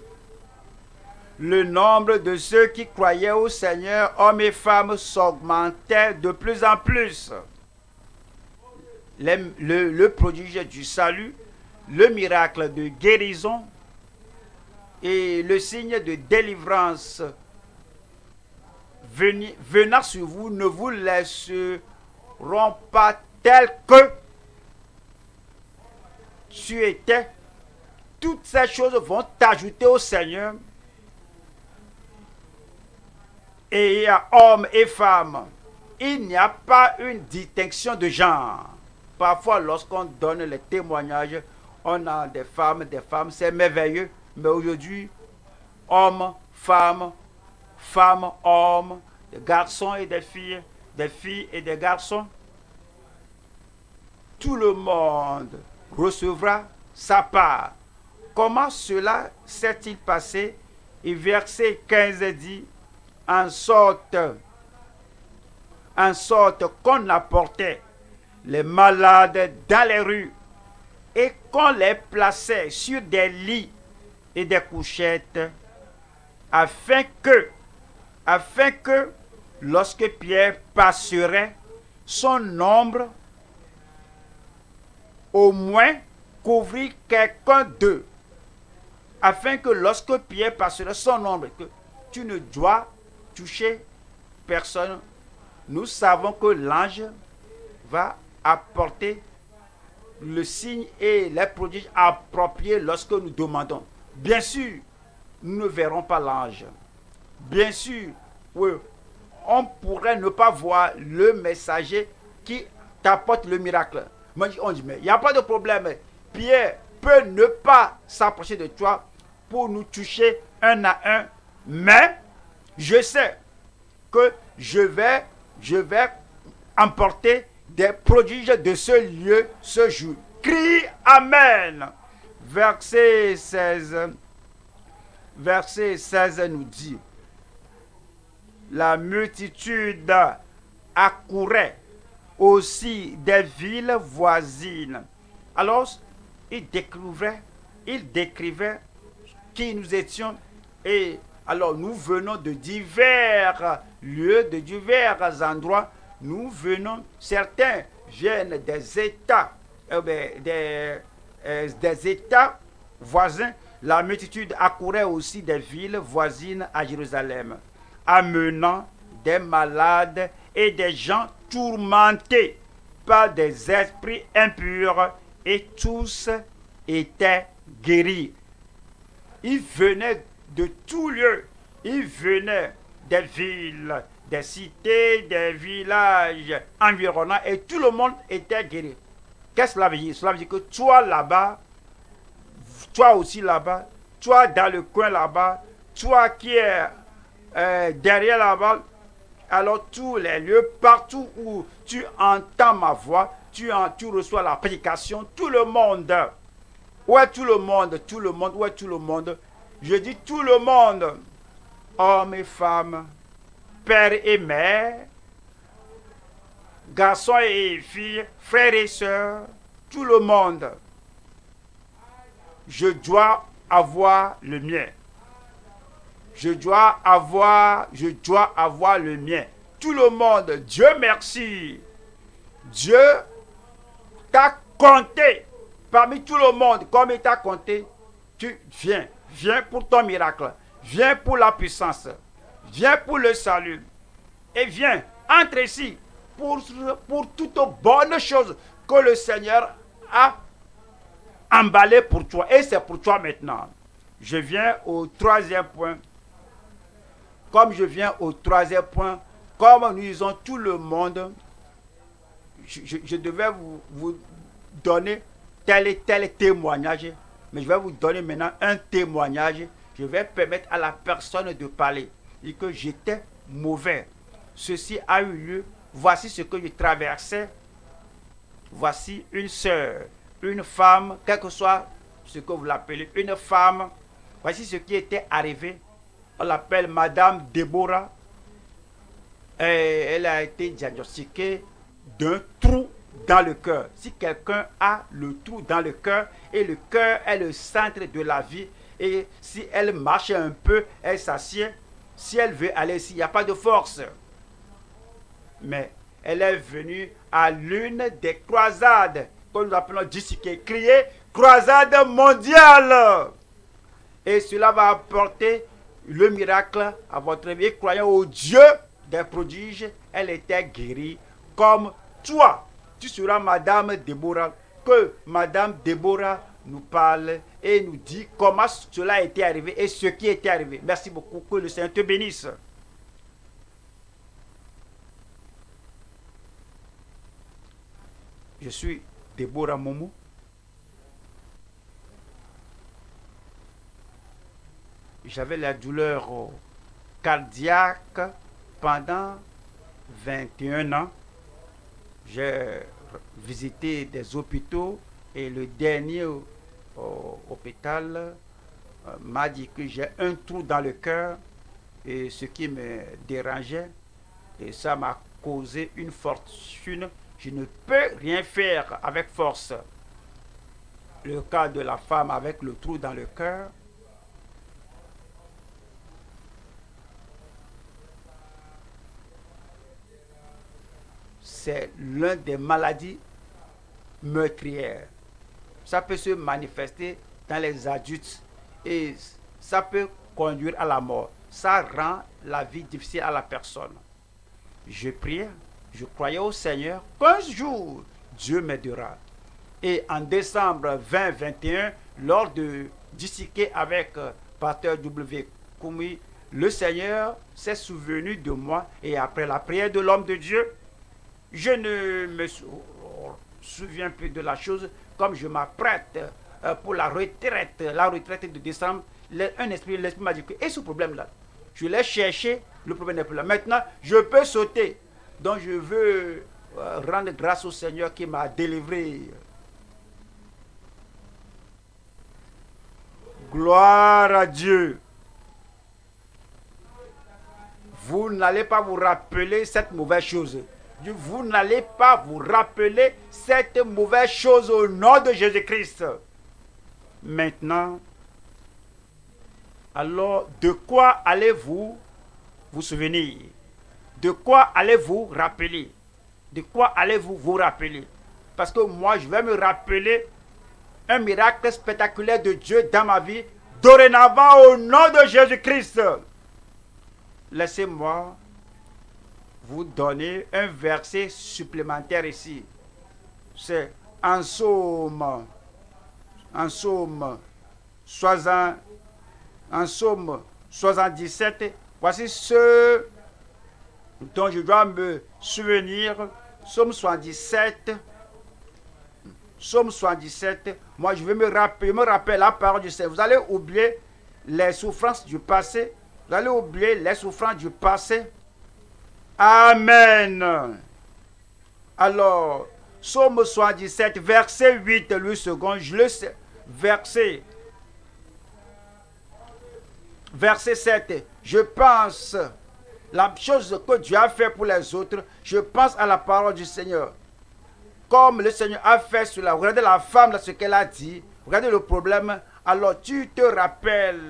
Le nombre de ceux qui croyaient au Seigneur, hommes et femmes, s'augmentait de plus en plus. Le prodige du salut, le miracle de guérison, et le signe de délivrance venant sur vous ne vous laisseront pas tel que tu étais. Toutes ces choses vont t'ajouter au Seigneur. Et il y a hommes et femmes. Il n'y a pas une distinction de genre. Parfois, lorsqu'on donne les témoignages, on a des femmes, c'est merveilleux. Mais aujourd'hui, hommes, femmes, hommes, des garçons et des filles et des garçons, tout le monde recevra sa part. Comment cela s'est-il passé? Et verset 15 dit, en sorte qu'on apportait les malades dans les rues et qu'on les plaçait sur des lits et des couchettes, afin que lorsque Pierre passerait, son ombre au moins couvrit quelqu'un d'eux. Afin que lorsque Pierre passerait, son ombre, que tu ne dois toucher personne. Nous savons que l'ange va apporter le signe et les prodiges appropriés lorsque nous demandons. Bien sûr, nous ne verrons pas l'ange. Bien sûr, oui, on pourrait ne pas voir le messager qui t'apporte le miracle. On dit, mais il n'y a pas de problème. Pierre peut ne pas s'approcher de toi pour nous toucher un à un, mais je sais que je vais emporter des prodiges de ce lieu ce jour. Crie Amen. Verset 16 nous dit, la multitude accourait aussi des villes voisines. Alors, il décrivait qui nous étions. Et alors, nous venons de divers lieux, de divers endroits. Nous venons, certains viennent des États, des États voisins. La multitude accourait aussi des villes voisines à Jérusalem, amenant des malades et des gens tourmentés par des esprits impurs, et tous étaient guéris. Ils venaient de tous lieux. Ils venaient des villes, des cités, des villages environnants, et tout le monde était guéri. Qu'est-ce que cela veut dire? Cela veut dire que toi là-bas, toi aussi là-bas, toi dans le coin là-bas, toi qui es derrière là-bas, alors tous les lieux, partout où tu entends ma voix, tu reçois la prédication, tout le monde. Où est tout le monde? Tout le monde, où est tout le monde? Je dis tout le monde, hommes et femmes, pères et mères, garçons et filles, frères et sœurs, tout le monde. Je dois avoir le mien. Je dois avoir le mien. Tout le monde, Dieu merci. Dieu t'a compté parmi tout le monde, comme il t'a compté. Tu viens pour ton miracle, viens pour la puissance, viens pour le salut. Et viens, entre ici pour toute bonne chose que le Seigneur a emballé pour toi. Et c'est pour toi maintenant. Je viens au troisième point. Comme je viens au troisième point, comme nous disons tout le monde, je devais vous donner tel et tel témoignage, mais je vais vous donner maintenant un témoignage. Je vais permettre à la personne de parler. Et que j'étais mauvais. Ceci a eu lieu. Voici ce que je traversais. Voici une sœur, une femme, quel que soit ce que vous l'appelez, une femme. Voici ce qui était arrivé. On l'appelle Madame Déborah. Elle a été diagnostiquée d'un trou dans le cœur. Si quelqu'un a le trou dans le cœur, et le cœur est le centre de la vie, et si elle marche un peu, elle s'assied. Si elle veut aller ici, il n'y a pas de force. Mais elle est venue à l'une des croisades, que nous appelons disciplines, crier croisade mondiale. Et cela va apporter le miracle à votre vie. Croyant au Dieu des prodiges, elle était guérie comme toi. Tu seras Madame Déborah. Que Madame Déborah nous parle et nous dit comment cela a été arrivé et ce qui était arrivé. Merci beaucoup. Que le Seigneur te bénisse. Je suis Déborah Momo. J'avais la douleur cardiaque pendant 21 ans. J'ai visité des hôpitaux et le dernier hôpital m'a dit que j'ai un trou dans le cœur et ce qui me dérangeait et ça m'a causé une fortune. Je ne peux rien faire avec force. Le cas de la femme avec le trou dans le cœur, c'est l'une des maladies meurtrières. Ça peut se manifester dans les adultes et ça peut conduire à la mort. Ça rend la vie difficile à la personne. Je priais, je croyais au Seigneur qu'un jour, Dieu m'aidera. Et en décembre 2021, lors de discuter avec Pasteur W. Koumi, le Seigneur s'est souvenu de moi. Et après la prière de l'homme de Dieu, je ne me souviens plus de la chose. Comme je m'apprête pour la retraite de décembre, l'esprit m'a dit que, et ce problème-là, je l'ai cherché, le problème n'est plus là. Maintenant, je peux sauter. Donc je veux rendre grâce au Seigneur qui m'a délivré. Gloire à Dieu. Vous n'allez pas vous rappeler cette mauvaise chose. Vous n'allez pas vous rappeler cette mauvaise chose au nom de Jésus-Christ. Maintenant, alors, de quoi allez-vous vous souvenir? De quoi allez-vous rappeler? De quoi allez-vous vous rappeler? Parce que moi, je vais me rappeler un miracle spectaculaire de Dieu dans ma vie, dorénavant au nom de Jésus-Christ. Laissez-moi vous donner un verset supplémentaire ici. C'est en Psaume 77. Voici ce dont je dois me souvenir. Psaume 77. Psaume 77. Moi, je me rappelle la parole du Seigneur. Vous allez oublier les souffrances du passé. Vous allez oublier les souffrances du passé. Amen. Alors, Psaume 77, verset 8, le second, je le sais. Verset 7. Je pense la chose que Dieu a fait pour les autres. Je pense à la parole du Seigneur. Comme le Seigneur a fait cela. Regardez la femme, là, ce qu'elle a dit. Regardez le problème. Alors tu te rappelles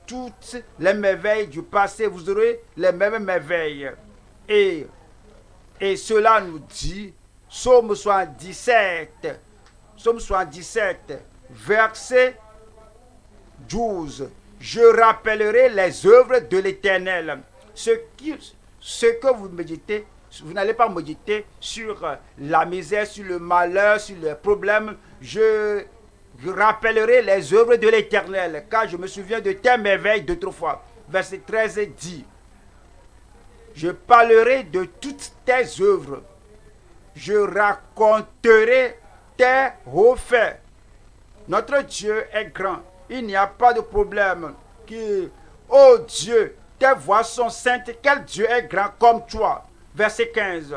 toutes les merveilles du passé. Vous aurez les mêmes merveilles. Et cela nous dit, Psaume 77, verset 12. Je rappellerai les œuvres de l'Éternel. Ce que vous méditez, vous n'allez pas méditer sur la misère, sur le malheur, sur les problèmes. Je rappellerai les œuvres de l'Éternel, car je me souviens de tes merveilles d'autrefois. Verset 13 dit, je parlerai de toutes tes œuvres. Je raconterai tes hauts faits. Notre Dieu est grand. Il n'y a pas de problème. Oh Dieu, tes voies sont saintes. Quel Dieu est grand comme toi. Verset 15.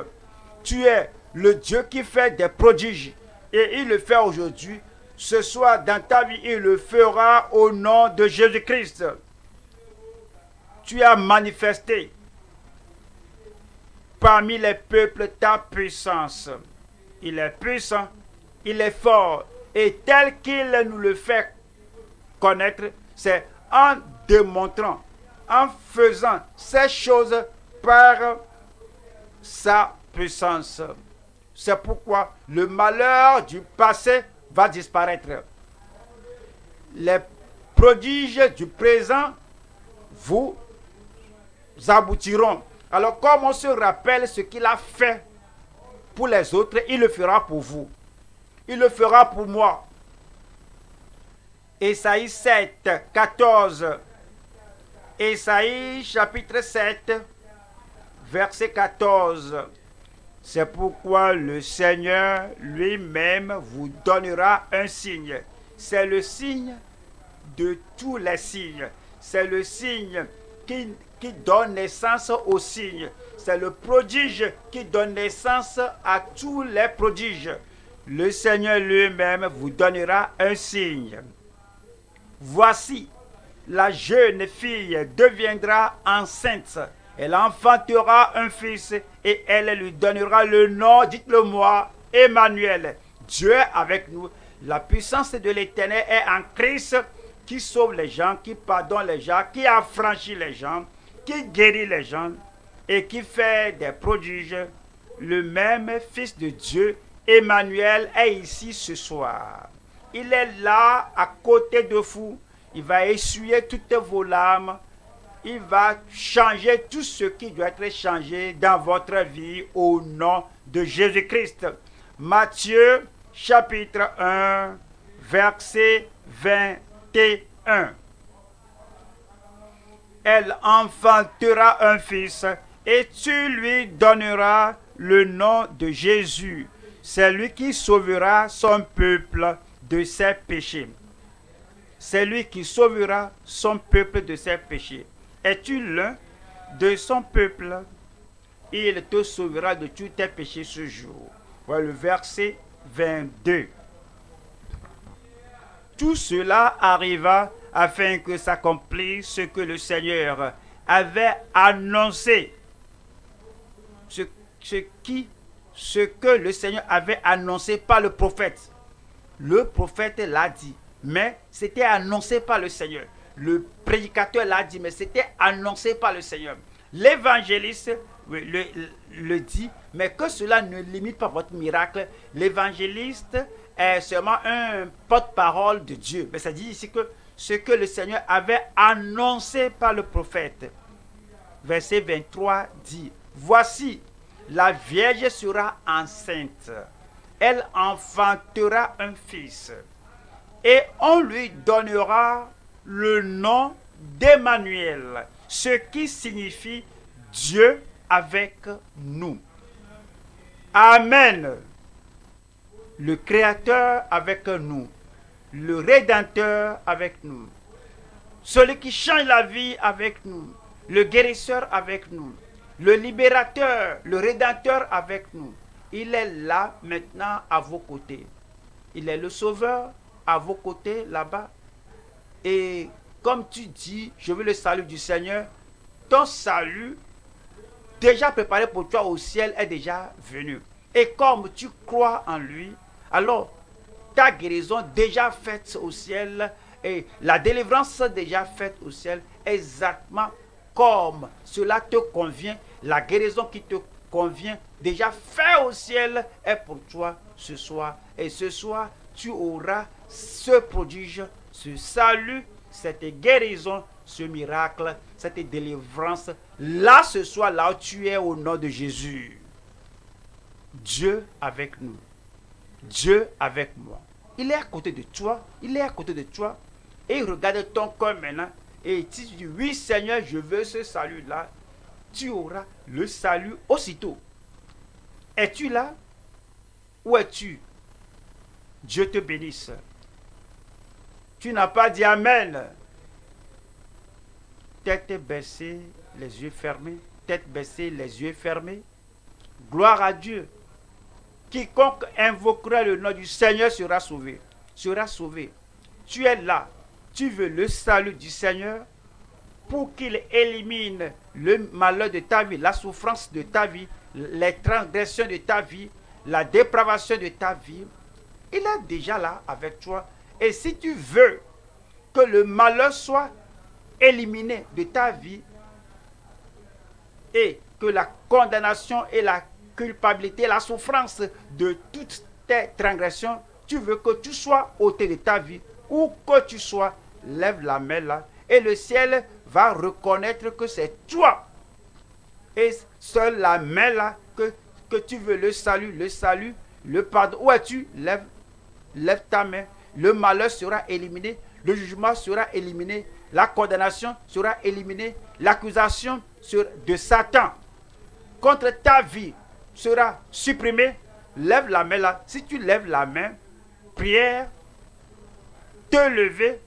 Tu es le Dieu qui fait des prodiges. Et il le fait aujourd'hui. Ce soir, dans ta vie, il le fera au nom de Jésus-Christ. Tu as manifesté parmi les peuples ta puissance. Il est puissant, il est fort. Et tel qu'il nous le fait connaître, c'est en démontrant, en faisant ces choses par sa puissance. C'est pourquoi le malheur du passé va disparaître. Les prodiges du présent vous aboutiront. Alors, comme on se rappelle ce qu'il a fait pour les autres, il le fera pour vous. Il le fera pour moi. Ésaïe 7, 14. Ésaïe chapitre 7, verset 14. C'est pourquoi le Seigneur lui-même vous donnera un signe. C'est le signe de tous les signes. C'est le signe qui donne naissance aux signes. C'est le prodige qui donne naissance à tous les prodiges. Le Seigneur lui-même vous donnera un signe. Voici, la jeune fille deviendra enceinte. Elle enfantera un fils et elle lui donnera le nom, dites-le moi, Emmanuel. Dieu est avec nous. La puissance de l'Éternel est en Christ qui sauve les gens, qui pardonne les gens, qui affranchit les gens, qui guérit les gens et qui fait des prodiges. Le même Fils de Dieu, Emmanuel, est ici ce soir. Il est là à côté de vous. Il va essuyer toutes vos larmes. Il va changer tout ce qui doit être changé dans votre vie au nom de Jésus-Christ. Matthieu chapitre 1, verset 21. Elle enfantera un fils et tu lui donneras le nom de Jésus. C'est lui qui sauvera son peuple de ses péchés. C'est lui qui sauvera son peuple de ses péchés. Es-tu l'un de son peuple? Il te sauvera de tous tes péchés ce jour. Voilà le verset 22. Tout cela arriva afin que s'accomplisse ce que le Seigneur avait annoncé. Ce que le Seigneur avait annoncé par le prophète. Le prophète l'a dit, mais c'était annoncé par le Seigneur. Le prédicateur l'a dit, mais c'était annoncé par le Seigneur. L'évangéliste le dit, mais que cela ne limite pas votre miracle. L'évangéliste est seulement un porte-parole de Dieu. Mais ça dit ici que ce que le Seigneur avait annoncé par le prophète. Verset 23 dit, voici, la Vierge sera enceinte. Elle enfantera un fils. Et on lui donnera le nom d'Emmanuel, ce qui signifie Dieu avec nous. Amen. Le Créateur avec nous. Le Rédempteur avec nous. Celui qui change la vie avec nous. Le guérisseur avec nous. Le libérateur, le Rédempteur avec nous. Il est là maintenant à vos côtés. Il est le Sauveur à vos côtés là-bas. Et comme tu dis, je veux le salut du Seigneur, ton salut déjà préparé pour toi au ciel est déjà venu. Et comme tu crois en lui, alors ta guérison déjà faite au ciel et la délivrance déjà faite au ciel, exactement comme cela te convient, la guérison qui te convient, déjà fait au ciel, est pour toi ce soir. Et ce soir, tu auras ce prodige, ce salut, cette guérison, ce miracle, cette délivrance, là ce soir, là où tu es au nom de Jésus. Dieu avec nous. Dieu avec moi. Il est à côté de toi. Il est à côté de toi. Et il regarde ton corps maintenant. Et tu dis, oui Seigneur, je veux ce salut-là. Tu auras le salut aussitôt. Es-tu là? Où es-tu? Dieu te bénisse. Tu n'as pas dit Amen. Tête baissée, les yeux fermés. Tête baissée, les yeux fermés. Gloire à Dieu. Quiconque invoquera le nom du Seigneur sera sauvé. Sera sauvé. Tu es là. Tu veux le salut du Seigneur pour qu'il élimine le malheur de ta vie, la souffrance de ta vie, les transgressions de ta vie, la dépravation de ta vie. Il est déjà là avec toi. Et si tu veux que le malheur soit éliminé de ta vie et que la condamnation et la culpabilité, la souffrance de toutes tes transgressions, tu veux que tu sois ôté de ta vie, où que tu sois, lève la main là, et le ciel va reconnaître que c'est toi. Et seule la main là, que tu veux le salut, le pardon. Où es-tu? Lève ta main. Le malheur sera éliminé, le jugement sera éliminé, la condamnation sera éliminée, l'accusation de Satan contre ta vie sera supprimée. Lève la main là. Si tu lèves la main, prière, te lever,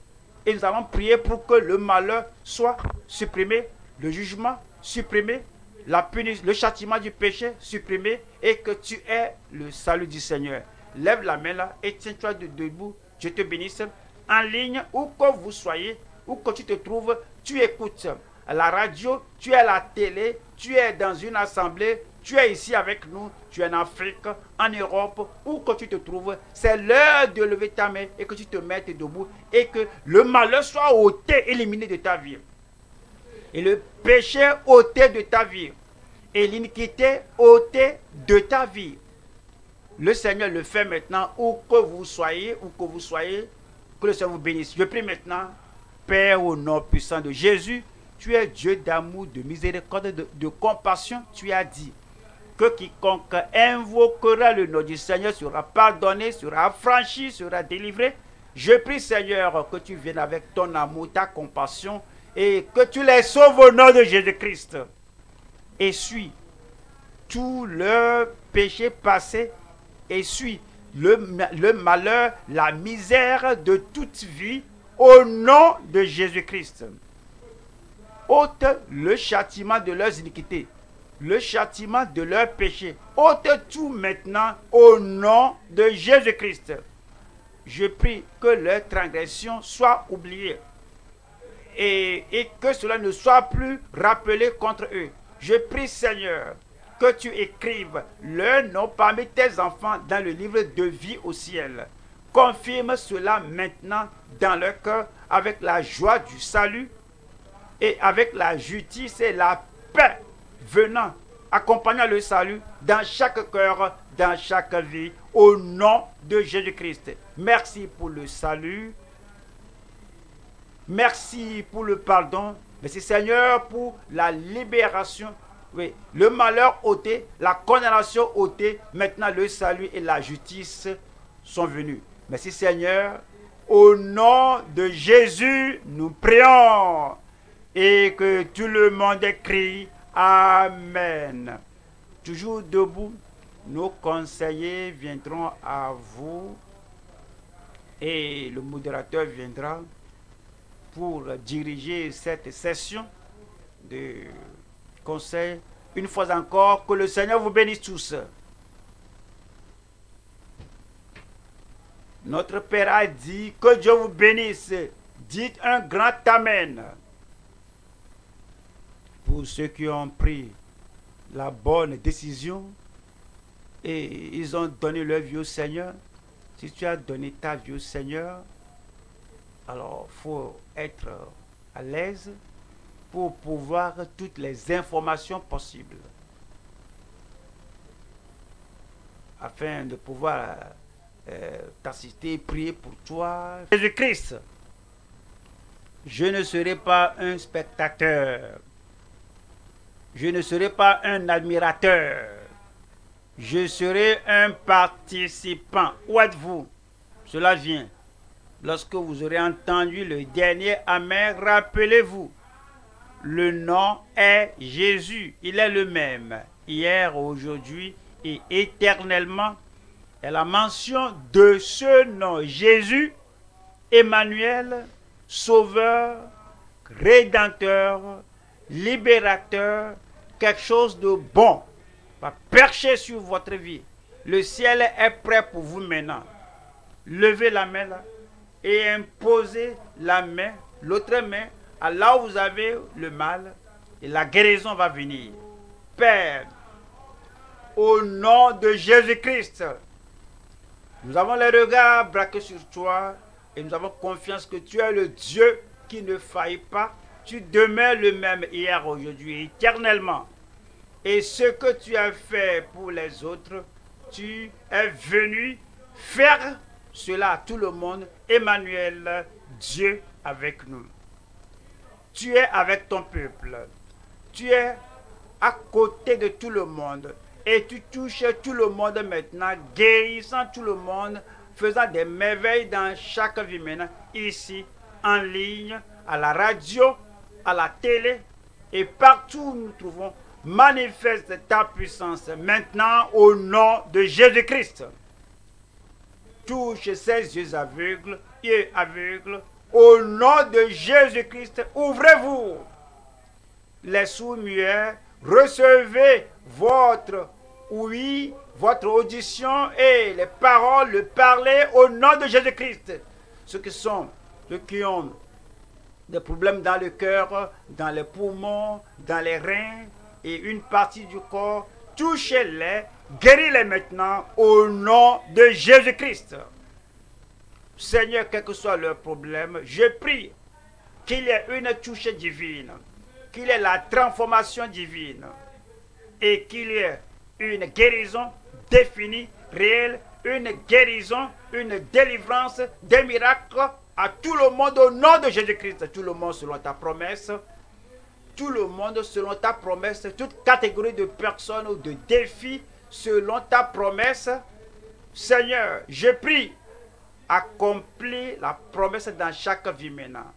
et nous allons prier pour que le malheur soit supprimé, le jugement supprimé, la punition, le châtiment du péché supprimé, et que tu aies le salut du Seigneur. Lève la main là et tiens-toi debout. Je te bénisse. En ligne, où que vous soyez, où que tu te trouves, tu écoutes à la radio, tu es à la télé, tu es dans une assemblée, tu es ici avec nous, tu es en Afrique, en Europe, où que tu te trouves, c'est l'heure de lever ta main et que tu te mettes debout et que le malheur soit ôté, éliminé de ta vie. Et le péché ôté de ta vie. Et l'iniquité ôtée de ta vie. Le Seigneur le fait maintenant, où que vous soyez, que le Seigneur vous bénisse. Je prie maintenant, Père, au nom puissant de Jésus, tu es Dieu d'amour, de miséricorde, de compassion. Tu as dit que que quiconque invoquera le nom du Seigneur sera pardonné, sera affranchi, sera délivré. Je prie, Seigneur, que tu viennes avec ton amour, ta compassion, et que tu les sauves au nom de Jésus-Christ. Essuie tout leur péché passé, essuie le malheur, la misère de toute vie, au nom de Jésus-Christ. Ôte le châtiment de leurs iniquités, le châtiment de leurs péchés. Ôte tout maintenant au nom de Jésus-Christ. Je prie que leurs transgressions soient oubliées et que cela ne soit plus rappelé contre eux. Je prie, Seigneur, que tu écrives leur nom parmi tes enfants dans le livre de vie au ciel. Confirme cela maintenant dans leur cœur avec la joie du salut et avec la justice et la paix venant, accompagnant le salut dans chaque cœur, dans chaque vie, au nom de Jésus-Christ. Merci pour le salut. Merci pour le pardon. Merci, Seigneur, pour la libération. Oui, le malheur ôté, la condamnation ôtée, maintenant le salut et la justice sont venus. Merci, Seigneur. Au nom de Jésus, nous prions. Et que tout le monde crie Amen. Toujours debout, nos conseillers viendront à vous et le modérateur viendra pour diriger cette session de conseil. Une fois encore, que le Seigneur vous bénisse tous. Notre Père a dit que Dieu vous bénisse. Dites un grand Amen. Pour ceux qui ont pris la bonne décision et ils ont donné leur vie au Seigneur, si tu as donné ta vie au Seigneur, alors il faut être à l'aise pour pouvoir toutes les informations possibles afin de pouvoir t'assister, prier pour toi. Jésus-Christ, je ne serai pas un spectateur. Je ne serai pas un admirateur. Je serai un participant. Où êtes-vous? Cela vient. Lorsque vous aurez entendu le dernier Amen, rappelez-vous. Le nom est Jésus. Il est le même. Hier, aujourd'hui et éternellement. Et la mention de ce nom, Jésus, Emmanuel, Sauveur, Rédempteur, Libérateur, quelque chose de bon va percher sur votre vie. Le ciel est prêt pour vous maintenant. Levez la main là et imposez la main, l'autre main, à là où vous avez le mal et la guérison va venir. Père, au nom de Jésus-Christ, nous avons les regards braqués sur toi et nous avons confiance que tu es le Dieu qui ne faillit pas. Tu demeures le même hier, aujourd'hui, éternellement. Et ce que tu as fait pour les autres, tu es venu faire cela à tout le monde. Emmanuel, Dieu avec nous. Tu es avec ton peuple. Tu es à côté de tout le monde. Et tu touches tout le monde maintenant, guérissant tout le monde, faisant des merveilles dans chaque vie maintenant, ici, en ligne, à la radio, à la télé et partout où nous nous trouvons, manifeste ta puissance maintenant au nom de Jésus-Christ. Touche ces yeux aveugles, au nom de Jésus-Christ, ouvrez-vous. Les sourds-muets, recevez votre oui, votre audition et les paroles, le parler au nom de Jésus-Christ. Ceux qui ont des problèmes dans le cœur, dans les poumons, dans les reins et une partie du corps, touchez-les, guéris-les maintenant au nom de Jésus-Christ. Seigneur, quel que soit leur problème, je prie qu'il y ait une touche divine, qu'il y ait la transformation divine et qu'il y ait une guérison définie, réelle, une guérison, une délivrance, des miracles à tout le monde au nom de Jésus-Christ, tout le monde selon ta promesse. tout le monde selon ta promesse, toute catégorie de personnes ou de défis selon ta promesse. Seigneur, je prie, accomplis la promesse dans chaque vie maintenant.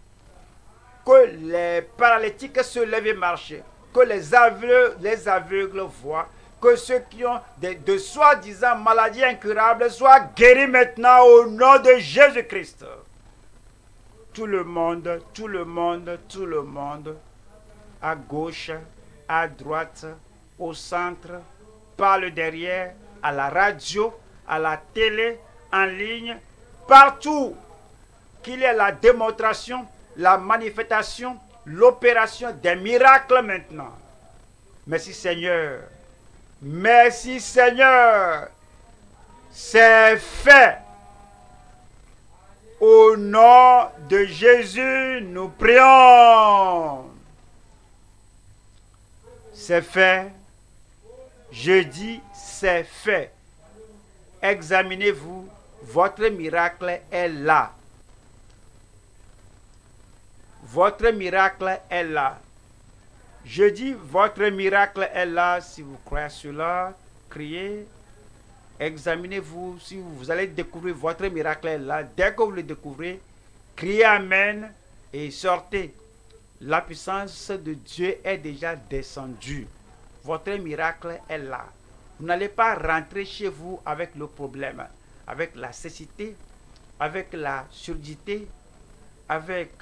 Que les paralytiques se lèvent et marchent, que les aveugles voient, que ceux qui ont de soi-disant maladies incurables soient guéris maintenant au nom de Jésus-Christ. Tout le monde, tout le monde, tout le monde, à gauche, à droite, au centre, par le derrière, à la radio, à la télé, en ligne, partout, qu'il y ait la démonstration, la manifestation, l'opération des miracles maintenant. Merci Seigneur. Merci Seigneur. C'est fait. Au nom de Jésus, nous prions. C'est fait. Je dis c'est fait. Examinez-vous. Votre miracle est là. Votre miracle est là. Je dis, votre miracle est là. Si vous croyez cela, criez. Examinez-vous. Si vous allez découvrir votre miracle est là. Dès que vous le découvrez, criez Amen et sortez. La puissance de Dieu est déjà descendue. Votre miracle est là. Vous n'allez pas rentrer chez vous avec le problème, avec la cécité, avec la surdité, avec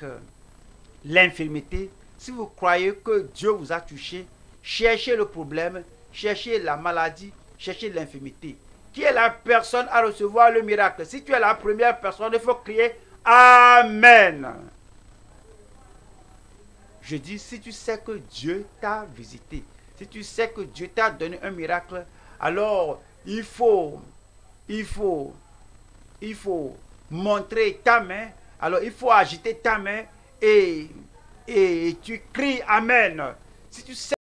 l'infirmité. Si vous croyez que Dieu vous a touché, cherchez le problème, cherchez la maladie, cherchez l'infirmité. Qui est la personne à recevoir le miracle? Si tu es la première personne, il faut crier Amen. Je dis, si tu sais que Dieu t'a visité, si tu sais que Dieu t'a donné un miracle, alors il faut montrer ta main, alors il faut agiter ta main et tu cries Amen. Si tu sais